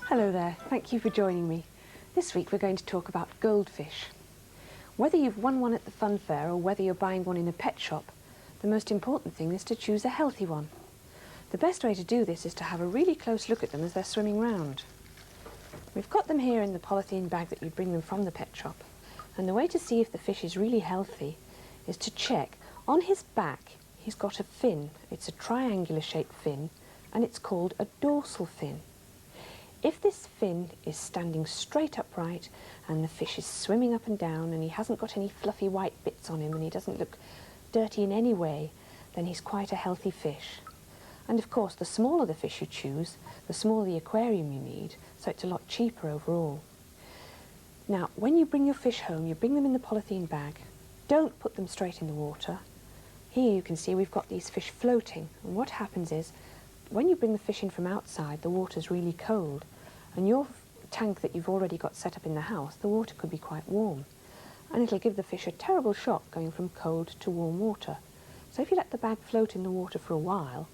Hello there, thank you for joining me. This week we're going to talk about goldfish. Whether you've won one at the fun fair or whether you're buying one in a pet shop, the most important thing is to choose a healthy one. The best way to do this is to have a really close look at them as they're swimming round. We've got them here in the polythene bag that you bring them from the pet shop, and the way to see if the fish is really healthy is to check. On his back he's got a fin. It's a triangular shaped fin and it's called a dorsal fin. If this fin is standing straight upright and the fish is swimming up and down and he hasn't got any fluffy white bits on him and he doesn't look dirty in any way, then he's quite a healthy fish. And of course, the smaller the fish you choose, the smaller the aquarium you need, so it's a lot cheaper overall. Now, when you bring your fish home, you bring them in the polythene bag. Don't put them straight in the water. Here you can see we've got these fish floating, and what happens is, when you bring the fish in from outside, the water's really cold, and your tank that you've already got set up in the house, the water could be quite warm, and it'll give the fish a terrible shock going from cold to warm water. So if you let the bag float in the water for a while,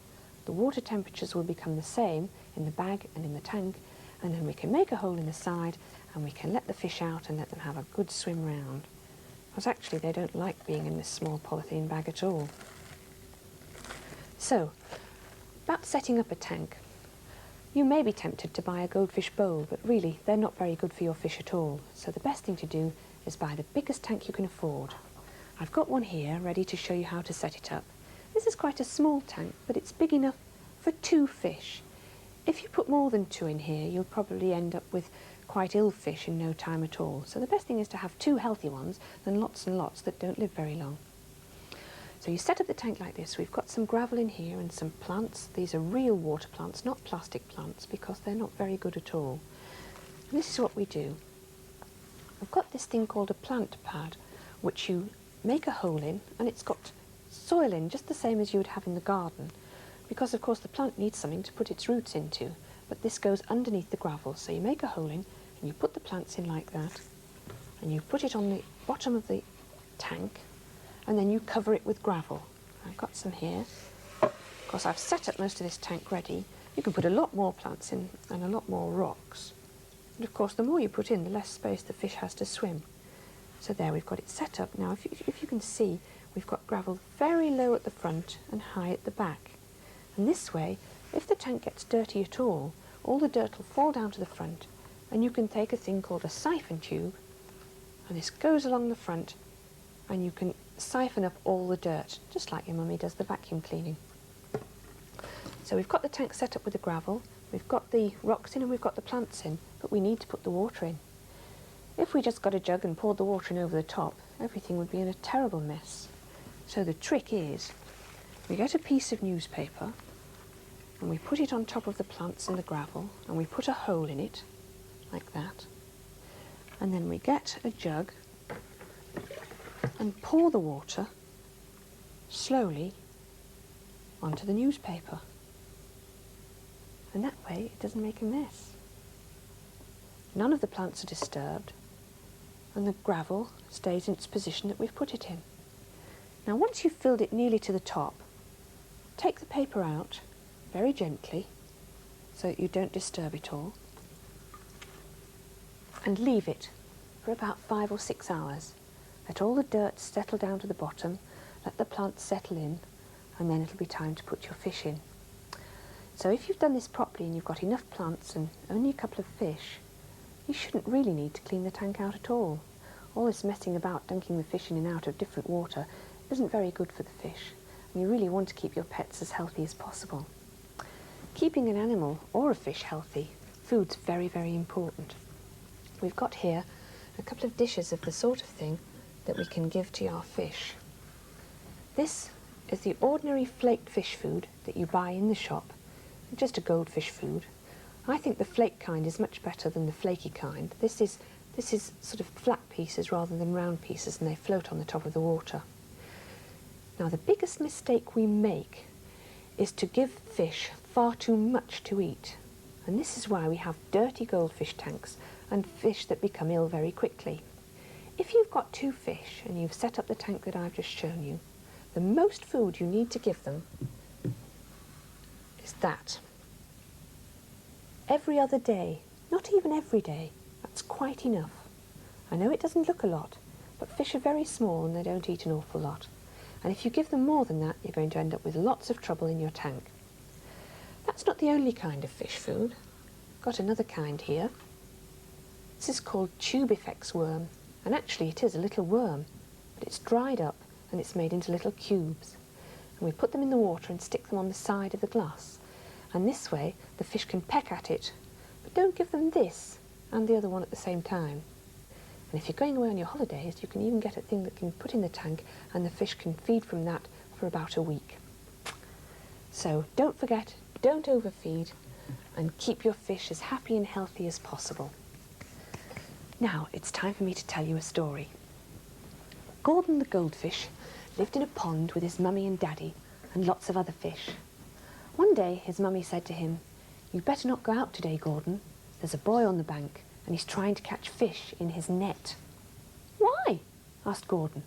the water temperatures will become the same in the bag and in the tank, and then we can make a hole in the side and we can let the fish out and let them have a good swim round. Because actually they don't like being in this small polythene bag at all. So, about setting up a tank. You may be tempted to buy a goldfish bowl, but really they're not very good for your fish at all. So the best thing to do is buy the biggest tank you can afford. I've got one here ready to show you how to set it up. This is quite a small tank, but it's big enough for 2 fish. If you put more than 2 in here, you'll probably end up with quite ill fish in no time at all. So the best thing is to have 2 healthy ones than lots and lots that don't live very long. So you set up the tank like this. We've got some gravel in here and some plants. These are real water plants, not plastic plants, because they're not very good at all. And this is what we do. I've got this thing called a plant pad, which you make a hole in, and it's got soil in, just the same as you would have in the garden, because of course the plant needs something to put its roots into, but this goes underneath the gravel. So you make a hole in, and you put the plants in like that, and you put it on the bottom of the tank, and then you cover it with gravel. I've got some here. Of course, I've set up most of this tank ready. You can put a lot more plants in and a lot more rocks. And of course, the more you put in, the less space the fish has to swim. So there, we've got it set up. Now, if you can see, we've got gravel very low at the front and high at the back. And this way, if the tank gets dirty at all the dirt will fall down to the front, and you can take a thing called a siphon tube, and this goes along the front, and you can siphon up all the dirt, just like your mummy does the vacuum cleaning. So we've got the tank set up with the gravel, we've got the rocks in and we've got the plants in, but we need to put the water in. If we just got a jug and poured the water in over the top, everything would be in a terrible mess. So the trick is, we get a piece of newspaper and we put it on top of the plants and the gravel, and we put a hole in it, like that, and then we get a jug and pour the water slowly onto the newspaper. And that way it doesn't make a mess. None of the plants are disturbed, and the gravel stays in its position that we've put it in. Now once you've filled it nearly to the top, take the paper out very gently so that you don't disturb it all, and leave it for about 5 or 6 hours. Let all the dirt settle down to the bottom, let the plants settle in, and then it'll be time to put your fish in. So if you've done this properly and you've got enough plants and only a couple of fish, you shouldn't really need to clean the tank out at all. All this messing about dunking the fish in and out of different water isn't very good for the fish, and you really want to keep your pets as healthy as possible. Keeping an animal or a fish healthy, food's very, very important. We've got here a couple of dishes of the sort of thing that we can give to our fish. This is the ordinary flaked fish food that you buy in the shop, just a goldfish food. I think the flake kind is much better than the flaky kind. This is sort of flat pieces rather than round pieces, and they float on the top of the water. Now the biggest mistake we make is to give fish far too much to eat, and this is why we have dirty goldfish tanks and fish that become ill very quickly. If you've got 2 fish and you've set up the tank that I've just shown you, the most food you need to give them is that. Every other day, Not even every day. That's quite enough. I know it doesn't look a lot, but fish are very small and they don't eat an awful lot. And if you give them more than that, you're going to end up with lots of trouble in your tank. That's not the only kind of fish food. Got another kind here. This is called tubifex worm, and actually it is a little worm, but it's dried up and it's made into little cubes. And we put them in the water and stick them on the side of the glass. And this way the fish can peck at it, but don't give them this and the other one at the same time. And if you're going away on your holidays, you can even get a thing that can put in the tank and the fish can feed from that for about a week. So don't forget, don't overfeed, and keep your fish as happy and healthy as possible. Now it's time for me to tell you a story. Gordon the goldfish lived in a pond with his mummy and daddy and lots of other fish. One day his mummy said to him, "You'd better not go out today, Gordon. There's a boy on the bank and he's trying to catch fish in his net." "Why?" asked Gordon.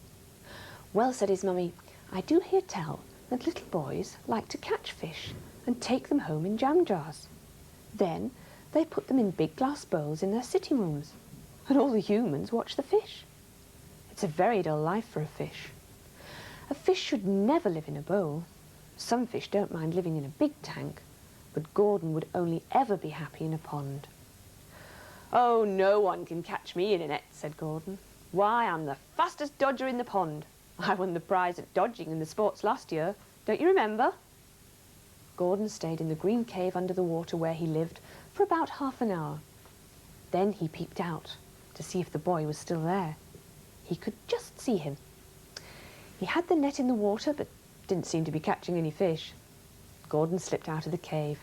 "Well," said his mummy, "I do hear tell that little boys like to catch fish and take them home in jam jars. Then they put them in big glass bowls in their sitting rooms, and all the humans watch the fish. It's a very dull life for a fish. A fish should never live in a bowl. Some fish don't mind living in a big tank, but Gordon would only ever be happy in a pond." "Oh, no one can catch me in a net," said Gordon. "Why, I'm the fastest dodger in the pond. I won the prize at dodging in the sports last year. Don't you remember?" Gordon stayed in the green cave under the water where he lived for about half an hour. Then he peeped out to see if the boy was still there. He could just see him. He had the net in the water, but didn't seem to be catching any fish. Gordon slipped out of the cave.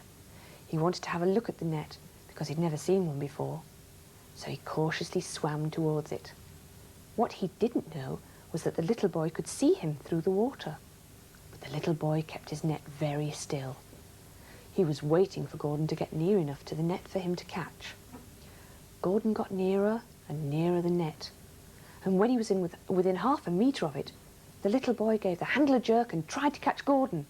He wanted to have a look at the net, because he'd never seen one before. So he cautiously swam towards it. What he didn't know was that the little boy could see him through the water. But the little boy kept his net very still. He was waiting for Gordon to get near enough to the net for him to catch. Gordon got nearer and nearer the net, and when he was within half a metre of it, the little boy gave the handle a jerk and tried to catch Gordon.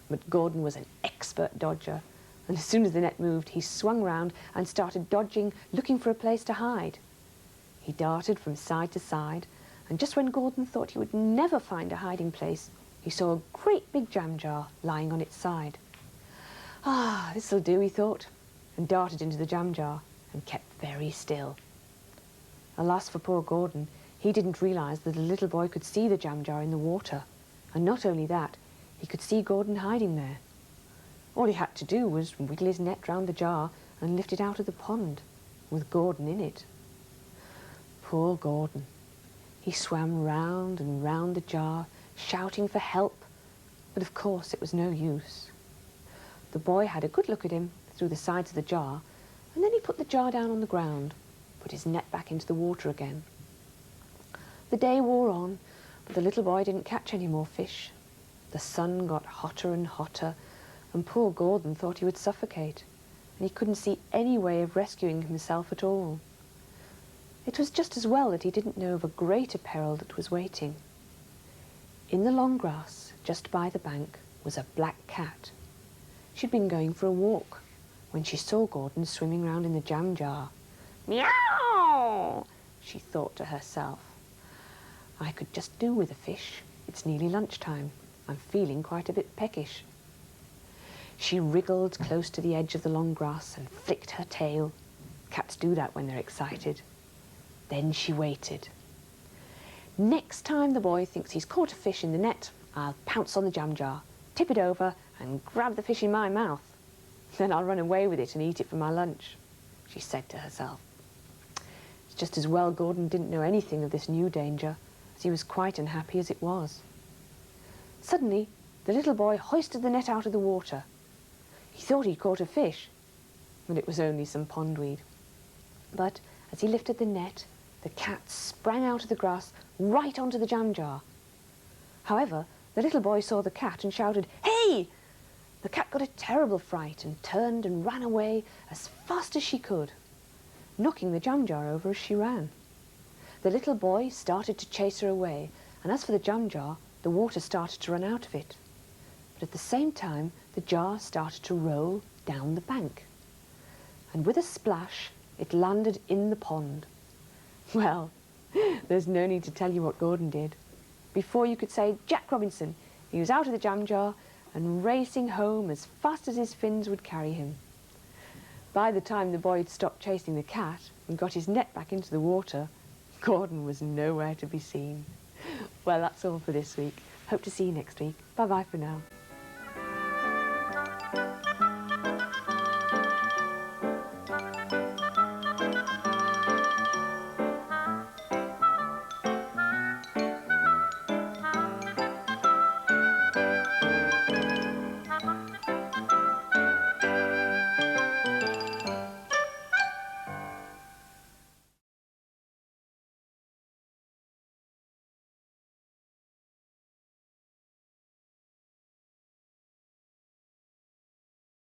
But Gordon was an expert dodger, and as soon as the net moved, he swung round and started dodging, looking for a place to hide. He darted from side to side, and just when Gordon thought he would never find a hiding place, he saw a great big jam jar lying on its side. "Ah, this'll do," he thought, and darted into the jam jar and kept very still. Alas for poor Gordon, he didn't realise that the little boy could see the jam jar in the water, and not only that, he could see Gordon hiding there. All he had to do was wiggle his net round the jar and lift it out of the pond, with Gordon in it. Poor Gordon. He swam round and round the jar, shouting for help, but of course it was no use. The boy had a good look at him through the sides of the jar, and then he put the jar down on the ground, put his net back into the water again. The day wore on, but the little boy didn't catch any more fish. The sun got hotter and hotter, and poor Gordon thought he would suffocate, and he couldn't see any way of rescuing himself at all. It was just as well that he didn't know of a greater peril that was waiting. In the long grass, just by the bank, was a black cat. She'd been going for a walk when she saw Gordon swimming round in the jam jar. "Meow!" she thought to herself. "I could just do with a fish. It's nearly lunchtime. I'm feeling quite a bit peckish." She wriggled close to the edge of the long grass and flicked her tail. Cats do that when they're excited. Then she waited. "Next time the boy thinks he's caught a fish in the net, I'll pounce on the jam jar, tip it over and grab the fish in my mouth. Then I'll run away with it and eat it for my lunch," she said to herself. It's just as well Gordon didn't know anything of this new danger, as he was quite unhappy as it was. Suddenly, the little boy hoisted the net out of the water. He thought he'd caught a fish, but it was only some pondweed. But as he lifted the net, the cat sprang out of the grass right onto the jam jar. However, the little boy saw the cat and shouted, "Hey!" The cat got a terrible fright and turned and ran away as fast as she could, knocking the jam jar over as she ran. The little boy started to chase her away, and as for the jam jar, the water started to run out of it. But at the same time, the jar started to roll down the bank. and with a splash, it landed in the pond. Well, there's no need to tell you what Gordon did. Before you could say Jack Robinson, he was out of the jam jar and racing home as fast as his fins would carry him. By the time the boy had stopped chasing the cat and got his net back into the water, Gordon was nowhere to be seen. Well, that's all for this week. Hope to see you next week. Bye-bye for now.